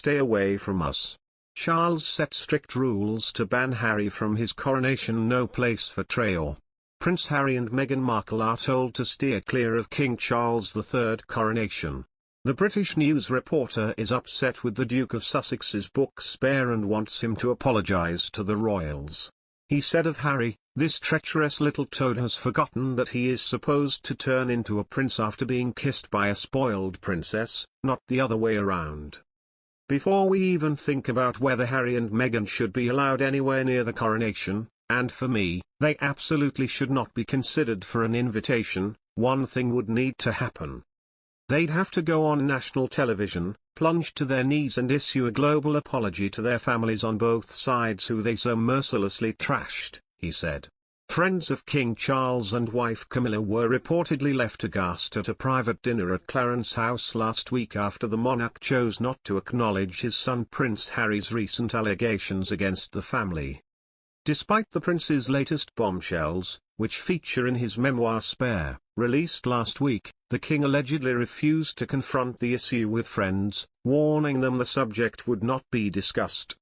stay away from us. Charles set strict rules to ban Harry from his coronation. No place for Traior. Prince Harry and Meghan Markle are told to steer clear of King Charles III coronation. The British news reporter is upset with the Duke of Sussex's book Spare and wants him to apologise to the royals. He said of Harry, "This treacherous little toad has forgotten that he is supposed to turn into a prince after being kissed by a spoiled princess, not the other way around." Before we even think about whether Harry and Meghan should be allowed anywhere near the coronation, and for me, they absolutely should not be considered for an invitation, one thing would need to happen. They'd have to go on national television, plunge to their knees and issue a global apology to their families on both sides who they so mercilessly trashed, he said. Friends of King Charles and wife Camilla were reportedly left aghast at a private dinner at Clarence House last week after the monarch chose not to acknowledge his son Prince Harry's recent allegations against the family. Despite the prince's latest bombshells, which feature in his memoir Spare, released last week, the king allegedly refused to confront the issue with friends, warning them the subject would not be discussed.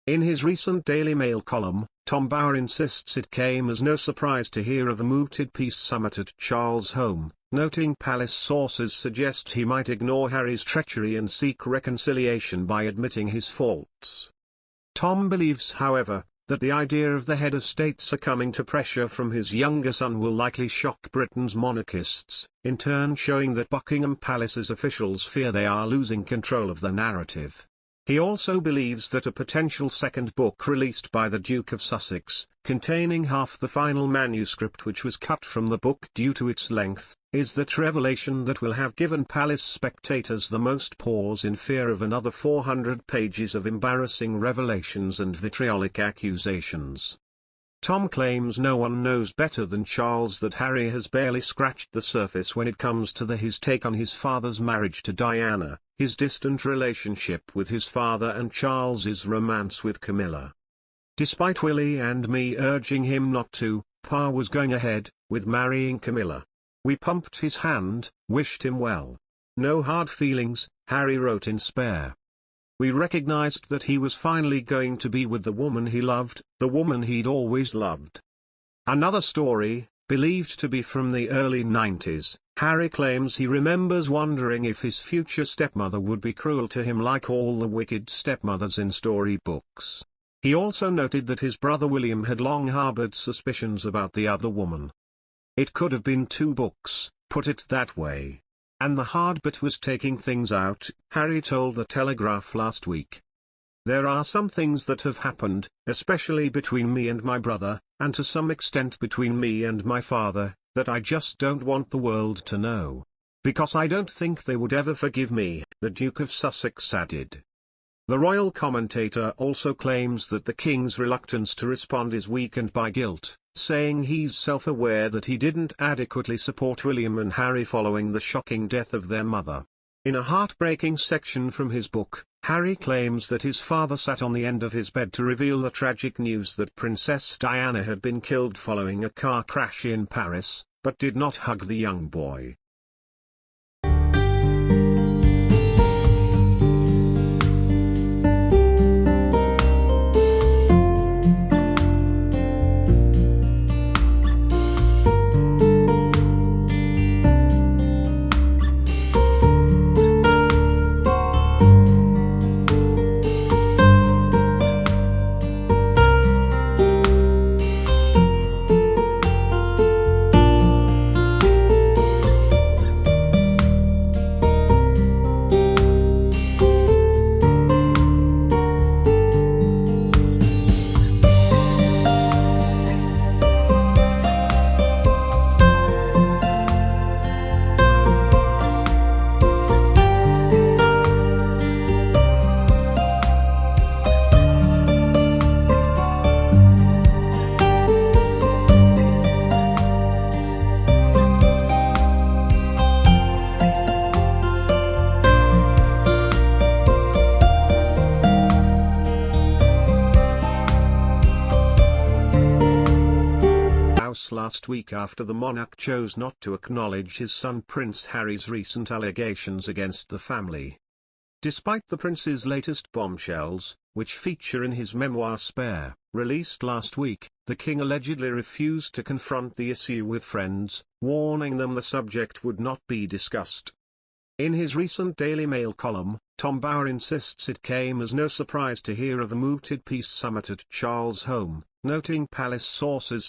In his recent Daily Mail column, Tom Bower insists it came as no surprise to hear of a mooted peace summit at Charles' home, noting palace sources suggest he might ignore Harry's treachery and seek reconciliation by admitting his faults. Tom believes, however, that the idea of the head of state succumbing to pressure from his younger son will likely shock Britain's monarchists, in turn showing that Buckingham Palace's officials fear they are losing control of the narrative. He also believes that a potential second book released by the Duke of Sussex, containing half the final manuscript which was cut from the book due to its length, is that revelation that will have given palace spectators the most pause in fear of another 400 pages of embarrassing revelations and vitriolic accusations. Tom claims no one knows better than Charles that Harry has barely scratched the surface when it comes to his take on his father's marriage to Diana, his distant relationship with his father and Charles's romance with Camilla. Despite Willie and me urging him not to, Pa was going ahead with marrying Camilla. We pumped his hand, wished him well. No hard feelings, Harry wrote in Spare. We recognized that he was finally going to be with the woman he loved, the woman he'd always loved. Another story, believed to be from the early 90s, Harry claims he remembers wondering if his future stepmother would be cruel to him like all the wicked stepmothers in storybooks. He also noted that his brother William had long harbored suspicions about the other woman. It could have been 2 books, put it that way. And the hard bit was taking things out, Harry told the Telegraph last week. There are some things that have happened, especially between me and my brother, and to some extent between me and my father, that I just don't want the world to know. Because I don't think they would ever forgive me, the Duke of Sussex added. The royal commentator also claims that the king's reluctance to respond is weakened by guilt, saying he's self-aware that he didn't adequately support William and Harry following the shocking death of their mother. In a heartbreaking section from his book, Harry claims that his father sat on the end of his bed to reveal the tragic news that Princess Diana had been killed following a car crash in Paris, but did not hug the young boy. Last week after the monarch chose not to acknowledge his son Prince Harry's recent allegations against the family. Despite the prince's latest bombshells, which feature in his memoir Spare, released last week, the king allegedly refused to confront the issue with friends, warning them the subject would not be discussed. In his recent Daily Mail column, Tom Bower insists it came as no surprise to hear of a mooted peace summit at Charles' home, noting palace sources